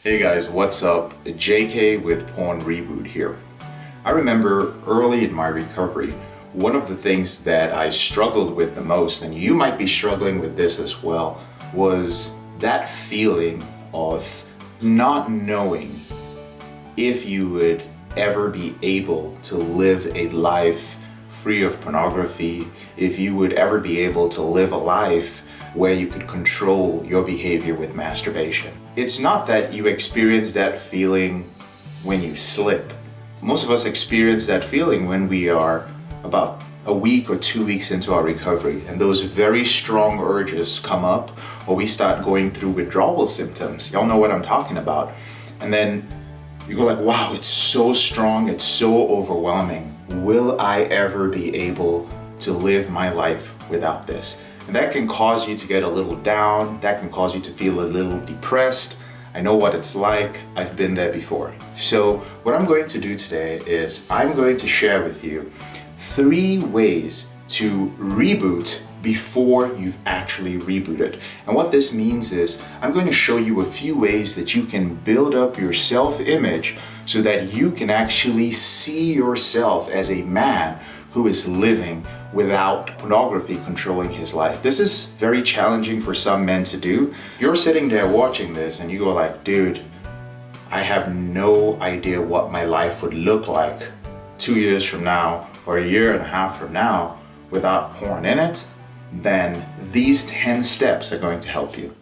Hey guys, what's up? JK with PornReboot here. I remember early in my recovery, one of the things that I struggled with the most, and you might be struggling with this as well, was that feeling of not knowing if you would ever be able to live a life free of pornography, if you would ever be able to live a life where you could control your behavior with masturbation. It's not that you experience that feeling when you slip. Most of us experience that feeling when we are about a week or 2 weeks into our recovery, and those very strong urges come up, or we start going through withdrawal symptoms. Y'all know what I'm talking about. And then you go like, wow, it's so strong, it's so overwhelming. Will I ever be able to live my life without this? And that can cause you to get a little down, that can cause you to feel a little depressed. I know what it's like, I've been there before. So what I'm going to do today is I'm going to share with you 3 ways to reboot before you've actually rebooted. And what this means is I'm going to show you a few ways that you can build up your self-image so that you can actually see yourself as a man who is living without pornography controlling his life. This is very challenging for some men to do. You're sitting there watching this and you go like, dude, I have no idea what my life would look like 2 years from now or a year and a half from now without porn in it. Then these 10 steps are going to help you.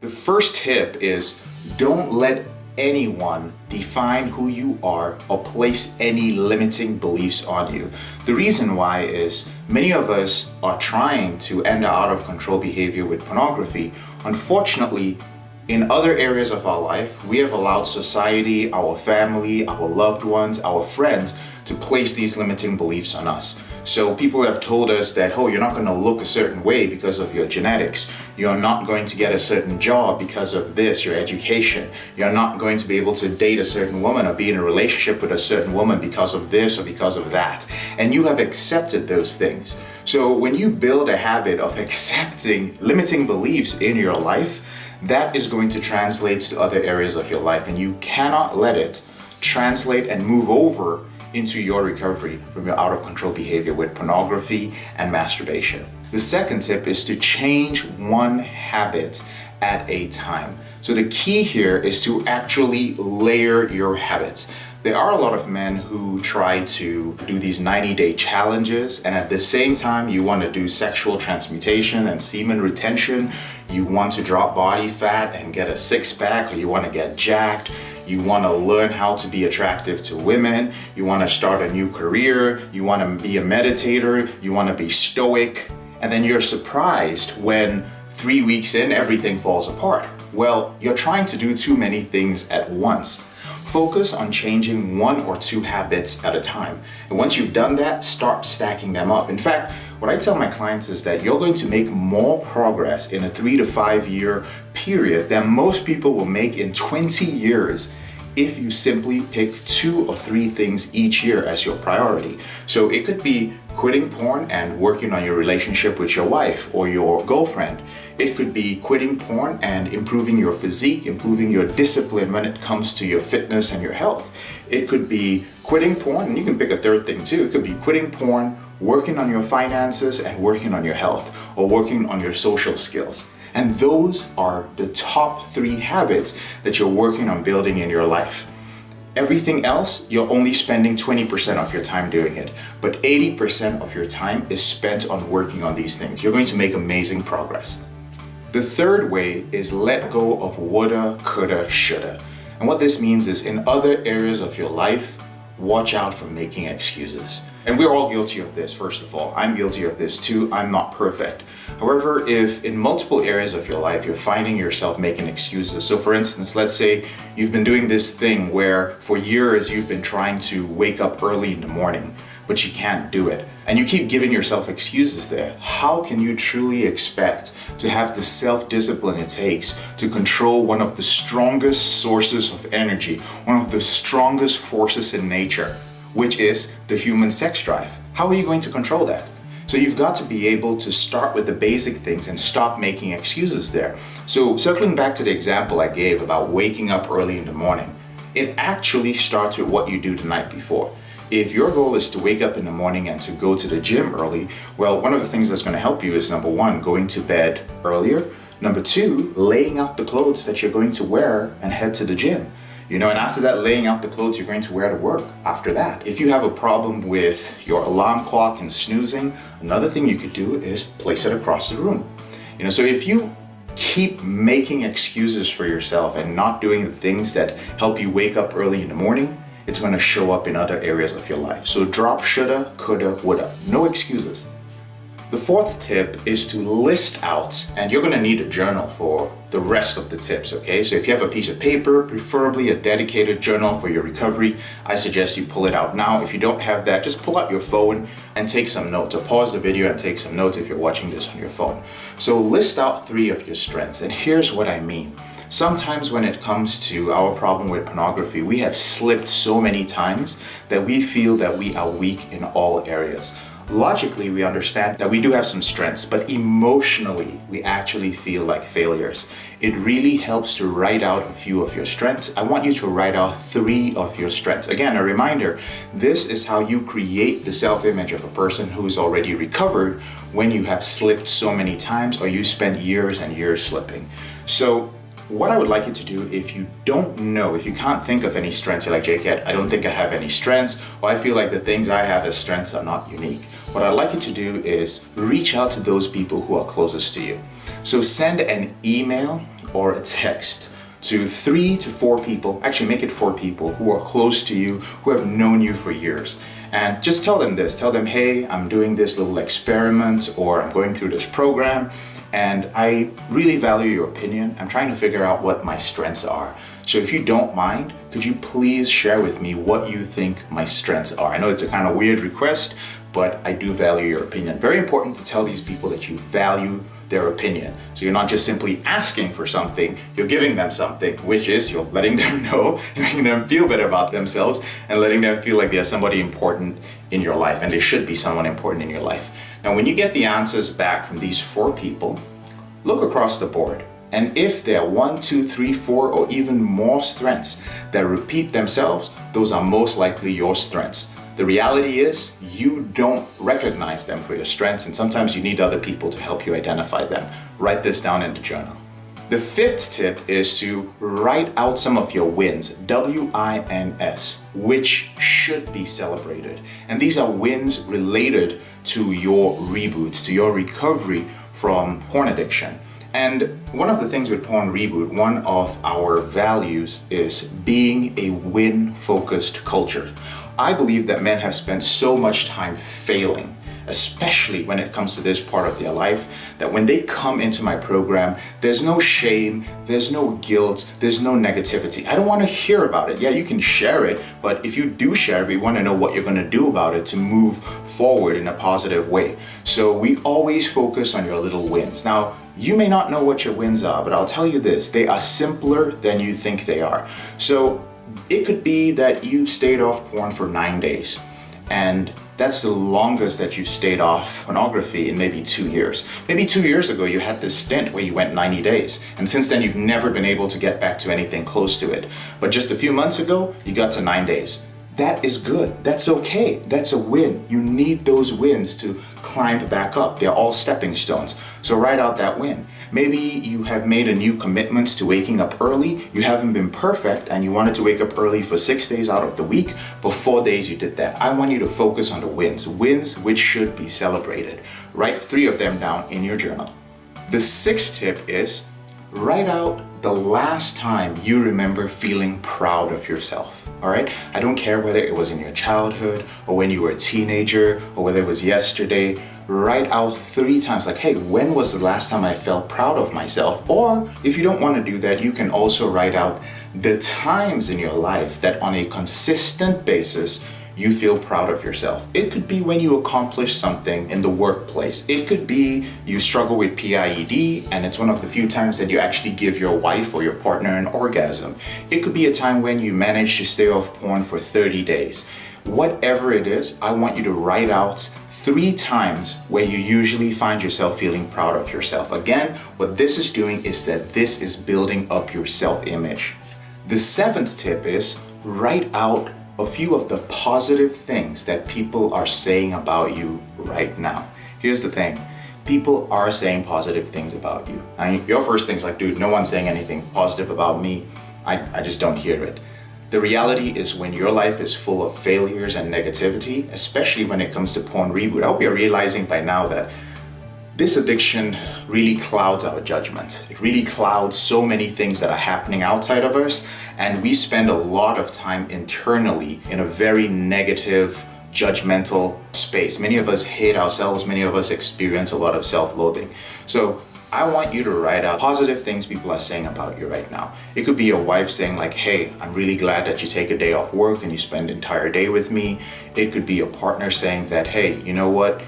The first tip is don't let anyone define who you are or place any limiting beliefs on you. The reason why is many of us are trying to end our out of control behavior with pornography. Unfortunately, in other areas of our life, we have allowed society, our family, our loved ones, our friends to place these limiting beliefs on us. So people have told us that, oh, you're not going to look a certain way because of your genetics. You're not going to get a certain job because of this, your education. You're not going to be able to date a certain woman or be in a relationship with a certain woman because of this or because of that. And you have accepted those things. So when you build a habit of accepting limiting beliefs in your life, that is going to translate to other areas of your life, and you cannot let it translate and move over into your recovery from your out of control behavior with pornography and masturbation. The second tip is to change one habit at a time. So the key here is to actually layer your habits. There are a lot of men who try to do these 90-day challenges, and at the same time you want to do sexual transmutation and semen retention, you want to drop body fat and get a six-pack, or you want to get jacked, you want to learn how to be attractive to women, you want to start a new career, you want to be a meditator, you want to be stoic, and then you're surprised when 3 weeks in everything falls apart. Well, you're trying to do too many things at once. Focus on changing 1 or 2 habits at a time. And once you've done that, start stacking them up. In fact, what I tell my clients is that you're going to make more progress in a 3 to 5 year period than most people will make in 20 years if you simply pick 2 or 3 things each year as your priority. So it could be quitting porn and working on your relationship with your wife or your girlfriend. It could be quitting porn and improving your physique, improving your discipline when it comes to your fitness and your health. It could be quitting porn, and you can pick a third thing too. It could be quitting porn, working on your finances, and working on your health, or working on your social skills. And those are the top 3 habits that you're working on building in your life. Everything else, you're only spending 20% of your time doing it, but 80% of your time is spent on working on these things. You're going to make amazing progress. The third way is let go of woulda, coulda, shoulda. And what this means is in other areas of your life, watch out for making excuses. And we're all guilty of this, first of all. I'm guilty of this too. I'm not perfect. However, if in multiple areas of your life you're finding yourself making excuses, so for instance, let's say you've been doing this thing where for years you've been trying to wake up early in the morning, but you can't do it, and you keep giving yourself excuses there, how can you truly expect to have the self-discipline it takes to control one of the strongest sources of energy, one of the strongest forces in nature, which is the human sex drive? How are you going to control that? So you've got to be able to start with the basic things and stop making excuses there. So circling back to the example I gave about waking up early in the morning, it actually starts with what you do the night before. If your goal is to wake up in the morning and to go to the gym early, well, one of the things that's going to help you is number one, going to bed earlier. Number two, laying out the clothes that you're going to wear and head to the gym. And after that, laying out the clothes you're going to wear to work after that. If you have a problem with your alarm clock and snoozing, another thing you could do is place it across the room. So if you keep making excuses for yourself and not doing the things that help you wake up early in the morning, it's going to show up in other areas of your life. So drop shoulda, coulda, woulda. No excuses. The fourth tip is to list out, and you're going to need a journal for the rest of the tips, okay? So if you have a piece of paper, preferably a dedicated journal for your recovery, I suggest you pull it out now. If you don't have that, just pull out your phone and take some notes, or pause the video and take some notes if you're watching this on your phone. So list out 3 of your strengths, and here's what I mean. Sometimes when it comes to our problem with pornography, we have slipped so many times that we feel that we are weak in all areas. Logically, we understand that we do have some strengths, but emotionally, we actually feel like failures. It really helps to write out a few of your strengths. I want you to write out 3 of your strengths. Again, a reminder, this is how you create the self-image of a person who's already recovered when you have slipped so many times or you spent years and years slipping. So what I would like you to do, if you don't know, if you can't think of any strengths, you're like, JK, I don't think I have any strengths, or I feel like the things I have as strengths are not unique. What I'd like you to do is reach out to those people who are closest to you. So send an email or a text to 3 to 4 people, actually make it 4 people who are close to you, who have known you for years. And just tell them this, tell them, hey, I'm doing this little experiment, or I'm going through this program, and I really value your opinion. I'm trying to figure out what my strengths are. So if you don't mind, could you please share with me what you think my strengths are? I know it's a kind of weird request, but I do value your opinion. Very important to tell these people that you value their opinion. So you're not just simply asking for something, you're giving them something, which is you're letting them know, making them feel better about themselves, and letting them feel like they're somebody important in your life, and they should be someone important in your life. Now, when you get the answers back from these 4 people, look across the board. And if there are 1, 2, 3, 4, or even more strengths that repeat themselves, those are most likely your strengths. The reality is you don't recognize them for your strengths, and sometimes you need other people to help you identify them. Write this down in the journal. The 5th tip is to write out some of your wins, W-I-N-S, which should be celebrated. And these are wins related to your reboots, to your recovery from porn addiction. And one of the things with PornReboot, one of our values is being a win-focused culture. I believe that men have spent so much time failing, especially when it comes to this part of their life, that when they come into my program, there's no shame, there's no guilt, there's no negativity. I don't want to hear about it. Yeah, you can share it, but if you do share it, we want to know what you're going to do about it to move forward in a positive way. So we always focus on your little wins. Now, you may not know what your wins are, but I'll tell you this, they are simpler than you think they are. So it could be that you stayed off porn for 9 days, and that's the longest that you've stayed off pornography in maybe 2 years. Maybe 2 years ago you had this stint where you went 90 days, and since then you've never been able to get back to anything close to it. But just a few months ago, you got to 9 days. That is good. That's okay. That's a win. You need those wins to climb back up. They're all stepping stones. So write out that win. Maybe you have made a new commitment to waking up early. You haven't been perfect and you wanted to wake up early for 6 days out of the week, but 4 days you did that. I want you to focus on the wins which should be celebrated. Write 3 of them down in your journal. The 6th tip is write out the last time you remember feeling proud of yourself. All right? I don't care whether it was in your childhood or when you were a teenager or whether it was yesterday. Write out 3 times like, hey, when was the last time I felt proud of myself? Or if you don't want to do that, you can also write out the times in your life that on a consistent basis you feel proud of yourself. It could be when you accomplish something in the workplace. It could be you struggle with PIED and it's one of the few times that you actually give your wife or your partner an orgasm. It could be a time when you manage to stay off porn for 30 days. Whatever it is, I want you to write out 3 times where you usually find yourself feeling proud of yourself. Again, what this is doing is that this is building up your self-image. The 7th tip is write out a few of the positive things that people are saying about you right now. Here's the thing. People are saying positive things about you. I mean, your first thing's like, dude, no one's saying anything positive about me. I just don't hear it. The reality is when your life is full of failures and negativity, especially when it comes to PornReboot, I hope you're realizing by now that this addiction really clouds our judgment. It really clouds so many things that are happening outside of us, and we spend a lot of time internally in a very negative, judgmental space. Many of us hate ourselves, many of us experience a lot of self-loathing. So I want you to write out positive things people are saying about you right now. It could be your wife saying like, hey, I'm really glad that you take a day off work and you spend the entire day with me. It could be your partner saying that, hey, you know what?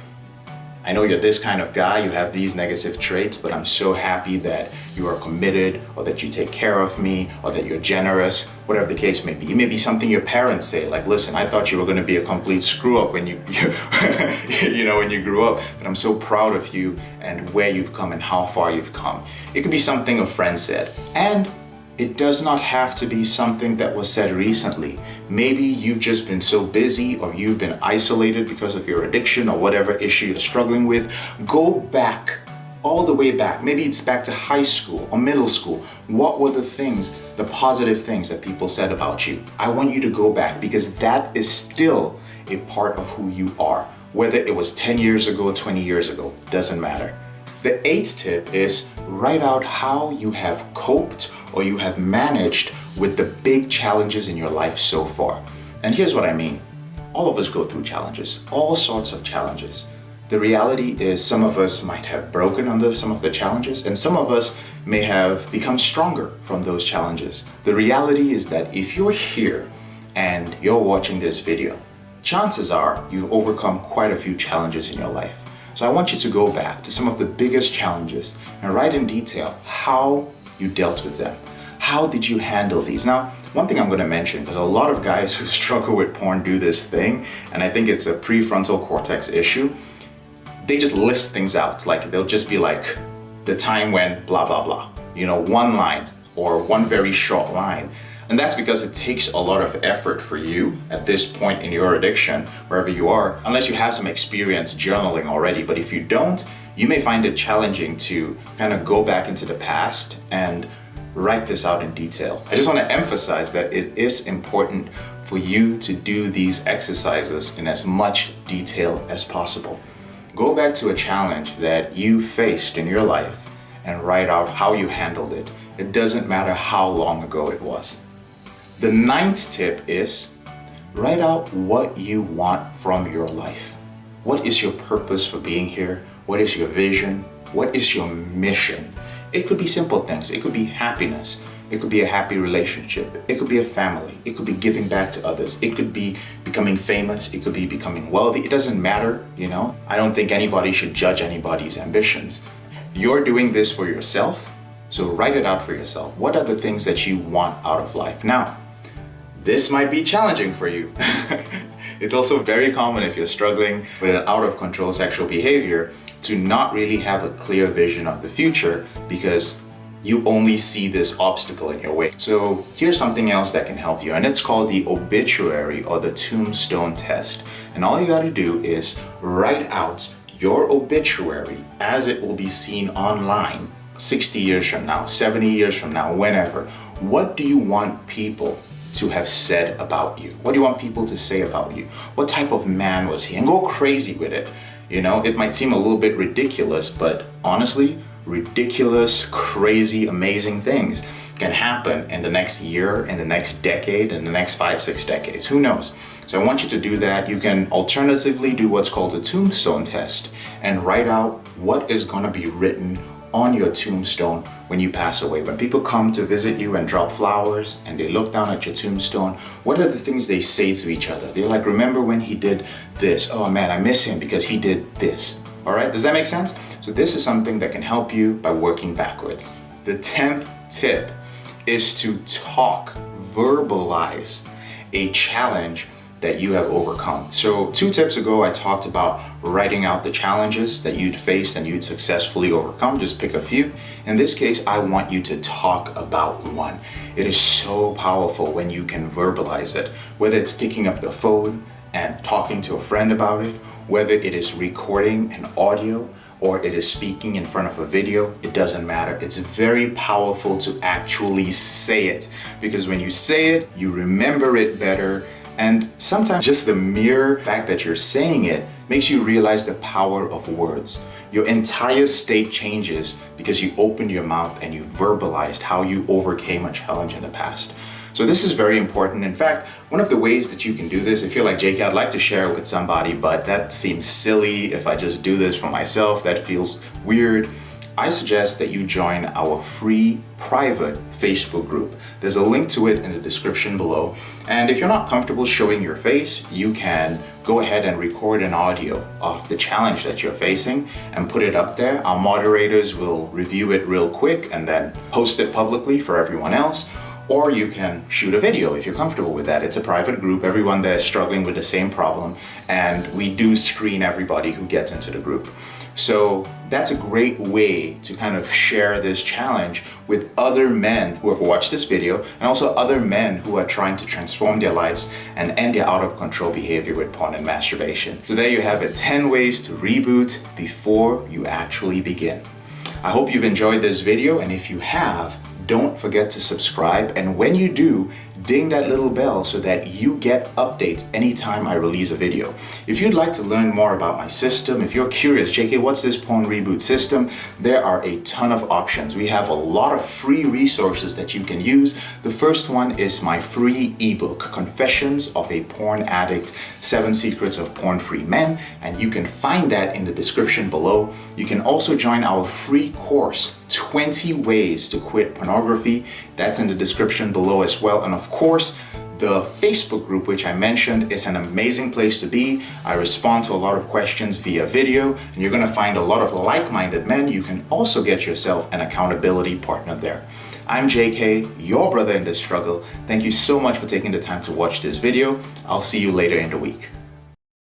I know you're this kind of guy, you have these negative traits, but I'm so happy that you are committed, or that you take care of me, or that you're generous, whatever the case may be. It may be something your parents say, like, listen, I thought you were gonna be a complete screw up when you when you grew up, but I'm so proud of you and where you've come and how far you've come. It could be something a friend said. And it does not have to be something that was said recently. Maybe you've just been so busy, or you've been isolated because of your addiction or whatever issue you're struggling with. Go back, all the way back. Maybe it's back to high school or middle school. What were the things, the positive things that people said about you? I want you to go back, because that is still a part of who you are. Whether it was 10 years ago, 20 years ago, doesn't matter. The 8th tip is write out how you have coped or you have managed with the big challenges in your life so far. And here's what I mean. All of us go through challenges, all sorts of challenges. The reality is some of us might have broken under some of the challenges, and some of us may have become stronger from those challenges. The reality is that if you're here and you're watching this video, chances are you've overcome quite a few challenges in your life. So I want you to go back to some of the biggest challenges and write in detail how you dealt with them. How did you handle these? Now, one thing I'm going to mention, because a lot of guys who struggle with porn do this thing, and I think it's a prefrontal cortex issue. They just list things out. Like, they'll just be like, the time when blah, blah, blah. One line or one very short line. And that's because it takes a lot of effort for you at this point in your addiction, wherever you are, unless you have some experience journaling already. But if you don't, you may find it challenging to kind of go back into the past and write this out in detail. I just want to emphasize that it is important for you to do these exercises in as much detail as possible. Go back to a challenge that you faced in your life and write out how you handled it. It doesn't matter how long ago it was. The 9th tip is write out what you want from your life. What is your purpose for being here? What is your vision? What is your mission? It could be simple things. It could be happiness. It could be a happy relationship. It could be a family. It could be giving back to others. It could be becoming famous. It could be becoming wealthy. It doesn't matter, I don't think anybody should judge anybody's ambitions. You're doing this for yourself, so write it out for yourself. What are the things that you want out of life? Now, this might be challenging for you. It's also very common if you're struggling with an out-of-control sexual behavior to not really have a clear vision of the future, because you only see this obstacle in your way. So here's something else that can help you, and it's called the obituary or the tombstone test. And all you gotta do is write out your obituary as it will be seen online 60 years from now, 70 years from now, whenever. What do you want people to have said about you? What do you want people to say about you? What type of man was he? And go crazy with it. It might seem a little bit ridiculous, but honestly, ridiculous, crazy, amazing things can happen in the next year, in the next decade, in the next 5-6 decades. Who knows? So I want you to do that. You can alternatively do what's called a tombstone test and write out what is going to be written on your tombstone when you pass away. When people come to visit you and drop flowers and they look down at your tombstone, what are the things they say to each other? They're like, remember when he did this? Oh man, I miss him because he did this. All right, does that make sense? So this is something that can help you by working backwards. The 10th tip is to verbalize a challenge that you have overcome. So 2 tips ago, I talked about writing out the challenges that you'd faced and you'd successfully overcome. Just pick a few. In this case, I want you to talk about one. It is so powerful when you can verbalize it, whether it's picking up the phone and talking to a friend about it, whether it is recording an audio or it is speaking in front of a video, it doesn't matter. It's very powerful to actually say it, because when you say it, you remember it better. And sometimes just the mere fact that you're saying it makes you realize the power of words. Your entire state changes because you opened your mouth and you verbalized how you overcame a challenge in the past. So this is very important. In fact, one of the ways that you can do this, if you're like, JK, I'd like to share it with somebody, but that seems silly if I just do this for myself, that feels weird. I suggest that you join our free private Facebook group. There's a link to it in the description below. And if you're not comfortable showing your face, you can go ahead and record an audio of the challenge that you're facing and put it up there. Our moderators will review it real quick and then post it publicly for everyone else. Or you can shoot a video if you're comfortable with that. It's a private group, everyone there is struggling with the same problem, and we do screen everybody who gets into the group. So that's a great way to kind of share this challenge with other men who have watched this video, and also other men who are trying to transform their lives and end their out of control behavior with porn and masturbation. So there you have it, 10 ways to reboot before you actually begin. I hope you've enjoyed this video, and if you have, don't forget to subscribe, and when you do, ding that little bell so that you get updates anytime I release a video. If you'd like to learn more about my system, if you're curious, JK, what's this porn reboot system? There are a ton of options. We have a lot of free resources that you can use. The first one is my free ebook, Confessions of a Porn Addict, 7 Secrets of Porn-Free Men, and you can find that in the description below. You can also join our free course, 20 Ways to Quit Pornography. That's in the description below as well. And of course, the Facebook group, which I mentioned, is an amazing place to be. I respond to a lot of questions via video, and you're gonna find a lot of like-minded men. You can also get yourself an accountability partner there. I'm JK, your brother in this struggle. Thank you so much for taking the time to watch this video. I'll see you later in the week.